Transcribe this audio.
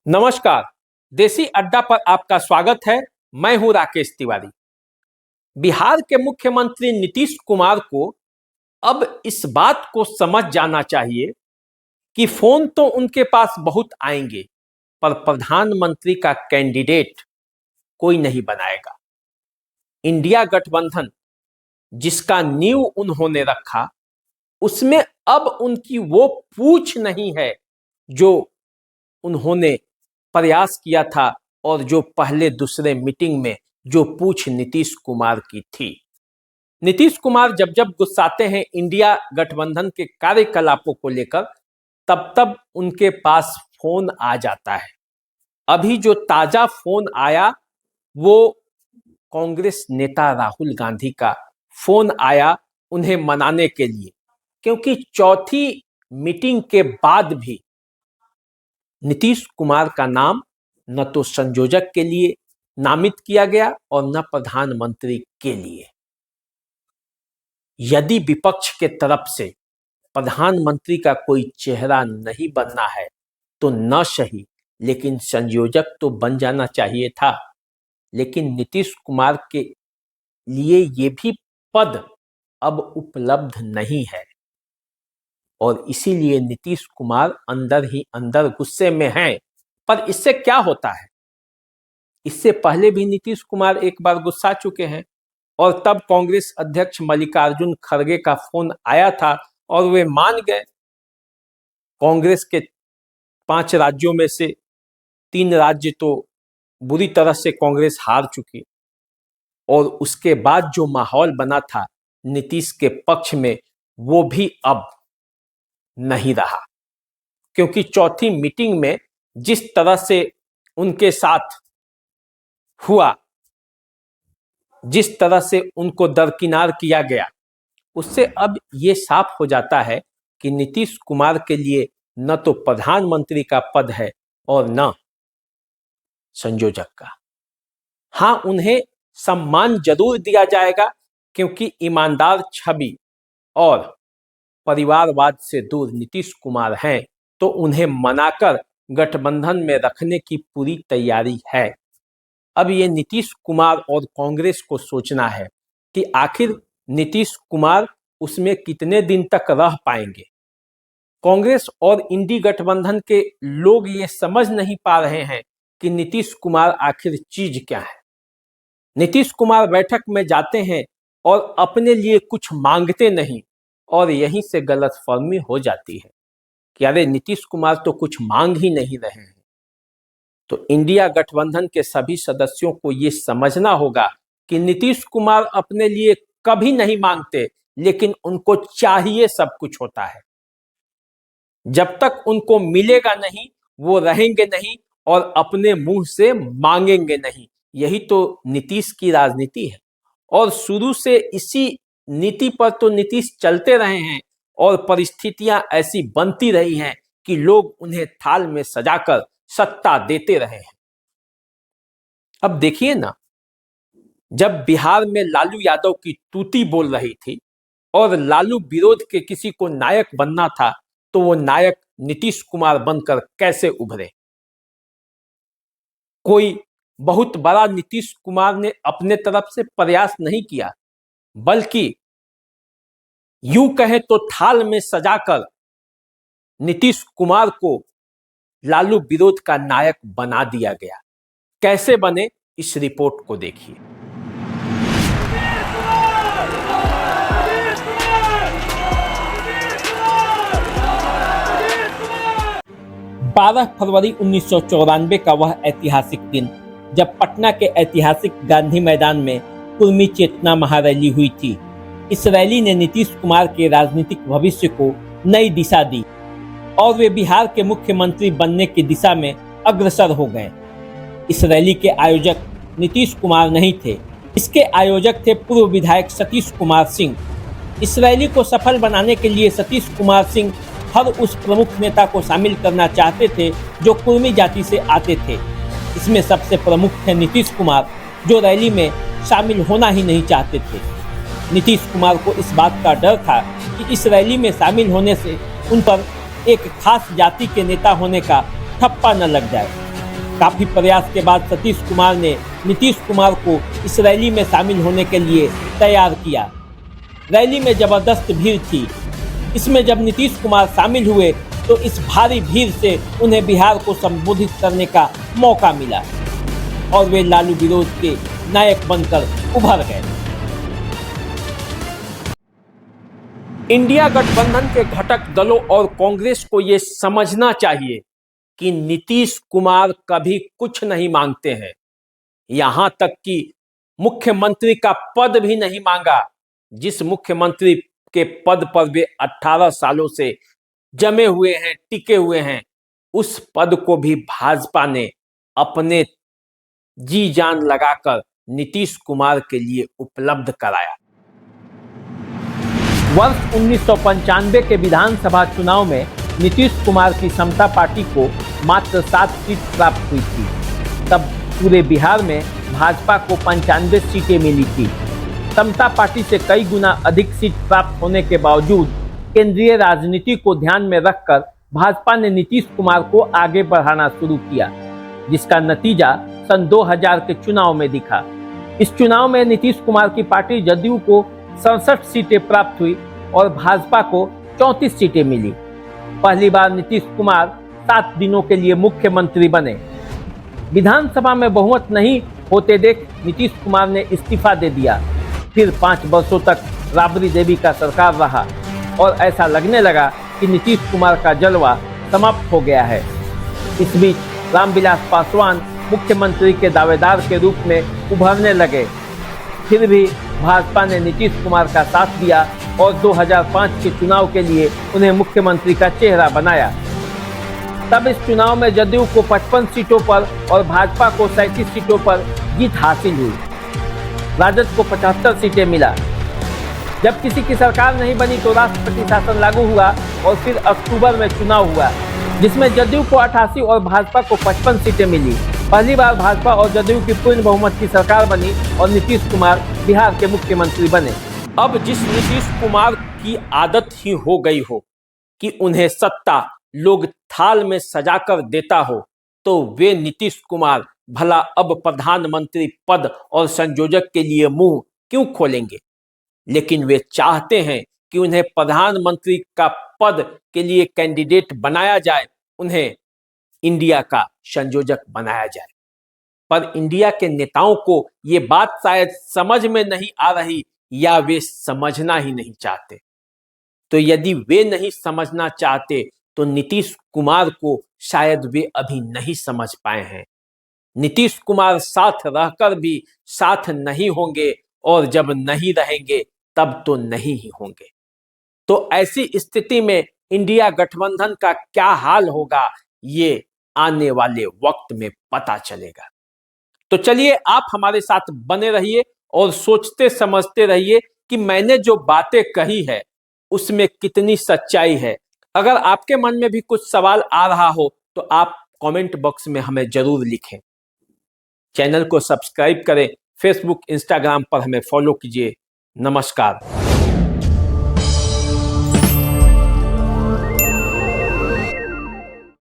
नमस्कार। देसी अड्डा पर आपका स्वागत है। मैं हूं राकेश तिवारी। बिहार के मुख्यमंत्री नीतीश कुमार को अब इस बात को समझ जाना चाहिए कि फोन तो उनके पास बहुत आएंगे, पर प्रधानमंत्री का कैंडिडेट कोई नहीं बनाएगा। इंडिया गठबंधन जिसका नींव उन्होंने रखा, उसमें अब उनकी वो पूछ नहीं है जो उन्होंने प्रयास किया था और जो पहले दूसरे मीटिंग में जो पूछ नीतीश कुमार की थी। नीतीश कुमार जब जब गुस्साते हैं इंडिया गठबंधन के कार्यकलापों को लेकर, तब तब उनके पास फोन आ जाता है। अभी जो ताजा फोन आया वो कांग्रेस नेता राहुल गांधी का फोन आया उन्हें मनाने के लिए, क्योंकि चौथी मीटिंग के बाद भी नीतीश कुमार का नाम न तो संयोजक के लिए नामित किया गया और न प्रधानमंत्री के लिए। यदि विपक्ष के तरफ से प्रधानमंत्री का कोई चेहरा नहीं बनना है तो न सही, लेकिन संयोजक तो बन जाना चाहिए था। लेकिन नीतीश कुमार के लिए ये भी पद अब उपलब्ध नहीं है और इसीलिए नीतीश कुमार अंदर ही अंदर गुस्से में हैं। पर इससे क्या होता है? इससे पहले भी नीतीश कुमार एक बार गुस्सा चुके हैं और तब कांग्रेस अध्यक्ष मल्लिकार्जुन खड़गे का फोन आया था और वे मान गए। कांग्रेस के 5 राज्यों में से 3 राज्य तो बुरी तरह से कांग्रेस हार चुकी और उसके बाद जो माहौल बना था नीतीश के पक्ष में, वो भी अब नहीं रहा। क्योंकि चौथी मीटिंग में जिस तरह से उनके साथ हुआ, जिस तरह से उनको दरकिनार किया गया, उससे अब ये साफ हो जाता है कि नीतीश कुमार के लिए न तो प्रधानमंत्री का पद है और न संयोजक का। हाँ, उन्हें सम्मान जरूर दिया जाएगा क्योंकि ईमानदार छवि और परिवारवाद से दूर नीतीश कुमार हैं, तो उन्हें मनाकर गठबंधन में रखने की पूरी तैयारी है। अब ये नीतीश कुमार और कांग्रेस को सोचना है कि आखिर नीतीश कुमार उसमें कितने दिन तक रह पाएंगे। कांग्रेस और इंडी गठबंधन के लोग ये समझ नहीं पा रहे हैं कि नीतीश कुमार आखिर चीज क्या है। नीतीश कुमार बैठक में जाते हैं और अपने लिए कुछ मांगते नहीं और यहीं से गलतफहमी हो जाती है कि अरे नीतीश कुमार तो कुछ मांग ही नहीं रहे हैं। तो इंडिया गठबंधन के सभी सदस्यों को ये समझना होगा कि नीतीश कुमार अपने लिए कभी नहीं मांगते, लेकिन उनको चाहिए सब कुछ होता है। जब तक उनको मिलेगा नहीं वो रहेंगे नहीं और अपने मुंह से मांगेंगे नहीं। यही तो नीतीश की राजनीति है और शुरू से इसी नीति पर तो नीतीश चलते रहे हैं और परिस्थितियां ऐसी बनती रही हैं कि लोग उन्हें थाल में सजाकर सत्ता देते रहे हैं। अब देखिए ना, जब बिहार में लालू यादव की तूती बोल रही थी और लालू विरोध के किसी को नायक बनना था, तो वो नायक नीतीश कुमार बनकर कैसे उभरे। कोई बहुत बड़ा नीतीश कुमार ने अपने तरफ से प्रयास नहीं किया, बल्कि यूं कहें तो थाल में सजाकर नीतीश कुमार को लालू विरोध का नायक बना दिया गया। कैसे बने, इस रिपोर्ट को देखिए। 12 फरवरी 1994 का वह ऐतिहासिक दिन, जब पटना के ऐतिहासिक गांधी मैदान में कुर्मी चेतना महारैली हुई थी। इस रैली ने नीतीश कुमार के राजनीतिक भविष्य को नई दिशा दी और वे बिहार के मुख्यमंत्री बनने की दिशा में अग्रसर हो गए। इस रैली के आयोजक नीतीश कुमार नहीं थे, इसके आयोजक थे पूर्व विधायक सतीश कुमार सिंह। इस रैली को सफल बनाने के लिए सतीश कुमार सिंह हर उस प्रमुख नेता को शामिल करना चाहते थे जो कुर्मी जाति से आते थे। इसमें सबसे प्रमुख थे नीतीश कुमार, जो रैली में शामिल होना ही नहीं चाहते थे। नीतीश कुमार को इस बात का डर था कि इस रैली में शामिल होने से उन पर एक खास जाति के नेता होने का ठप्पा न लग जाए। काफी प्रयास के बाद सतीश कुमार ने नीतीश कुमार को इस रैली में शामिल होने के लिए तैयार किया। रैली में जबरदस्त भीड़ थी। इसमें जब नीतीश कुमार शामिल हुए तो इस भारी भीड़ से उन्हें बिहार को संबोधित करने का मौका मिला और वे लालू विरोध के नायक बनकर उभर गए। इंडिया गठबंधन के घटक दलों और कांग्रेस को ये समझना चाहिए कि नीतीश कुमार कभी कुछ नहीं मांगते हैं, यहां तक कि मुख्यमंत्री का पद भी नहीं मांगा। जिस मुख्यमंत्री के पद पर वे 18 सालों से जमे हुए हैं, टिके हुए हैं, उस पद को भी भाजपा ने अपने जी जान लगाकर नीतीश कुमार के लिए उपलब्ध कराया। वर्ष 1995 के विधानसभा चुनाव में नीतीश कुमार की समता पार्टी को मात्र 7 सीट प्राप्त हुई थी। तब पूरे बिहार में भाजपा को 95 सीटें मिली थी। समता पार्टी से कई गुना अधिक सीट प्राप्त होने के बावजूद केंद्रीय राजनीति को ध्यान में रखकर भाजपा ने नीतीश कुमार को आगे बढ़ाना शुरू किया, जिसका नतीजा सन 2000 के चुनाव में दिखा। इस चुनाव में नीतीश कुमार की पार्टी जदयू को 67 सीटें प्राप्त हुई और भाजपा को 34 सीटें मिली। पहली बार नीतीश कुमार 7 दिनों के लिए मुख्यमंत्री बने। विधानसभा में बहुमत नहीं होते देख नीतीश कुमार ने इस्तीफा दे दिया। फिर 5 वर्षों तक राबड़ी देवी का सरकार रहा और ऐसा लगने लगा कि नीतीश कुमार का जलवा समाप्त हो गया है। इस बीच रामविलास पासवान मुख्यमंत्री के दावेदार के रूप में उभरने लगे। फिर भी भाजपा ने नीतीश कुमार का साथ दिया और 2005 के चुनाव के लिए उन्हें मुख्यमंत्री का चेहरा बनाया। तब इस चुनाव में जदयू को 55 सीटों पर और भाजपा को 37 सीटों पर जीत हासिल हुई। राजद को 75 सीटें मिला। जब किसी की सरकार नहीं बनी तो राष्ट्रपति शासन लागू हुआ और फिर अक्टूबर में चुनाव हुआ, जिसमें जदयू को 88 और भाजपा को 55 सीटें मिली। पहली बार भाजपा और जदयू की पूर्ण बहुमत की सरकार बनी और नीतीश कुमार बिहार के मुख्यमंत्री बने। अब जिस नीतीश कुमार की आदत ही हो गई हो कि उन्हें सत्ता लोग थाल में सजाकर देता हो, तो वे नीतीश कुमार भला अब प्रधानमंत्री पद और संयोजक के लिए मुंह क्यों खोलेंगे। लेकिन वे चाहते हैं कि उन्हें प्रधानमंत्री का पद के लिए कैंडिडेट बनाया जाए, उन्हें इंडिया का संयोजक बनाया जाए। पर इंडिया के नेताओं को ये बात शायद समझ में नहीं आ रही या वे समझना ही नहीं चाहते। तो यदि वे नहीं समझना चाहते तो नीतीश कुमार को शायद वे अभी नहीं समझ पाए हैं। नीतीश कुमार साथ रहकर भी साथ नहीं होंगे और जब नहीं रहेंगे तब तो नहीं ही होंगे। तो ऐसी स्थिति में इंडिया गठबंधन का क्या हाल होगा, ये आने वाले वक्त में पता चलेगा। तो चलिए आप हमारे साथ बने रहिए और सोचते समझते रहिए कि मैंने जो बातें कही है उसमें कितनी सच्चाई है। अगर आपके मन में भी कुछ सवाल आ रहा हो तो आप कमेंट बॉक्स में हमें जरूर लिखें। चैनल को सब्सक्राइब करें, फेसबुक इंस्टाग्राम पर हमें फॉलो कीजिए। नमस्कार।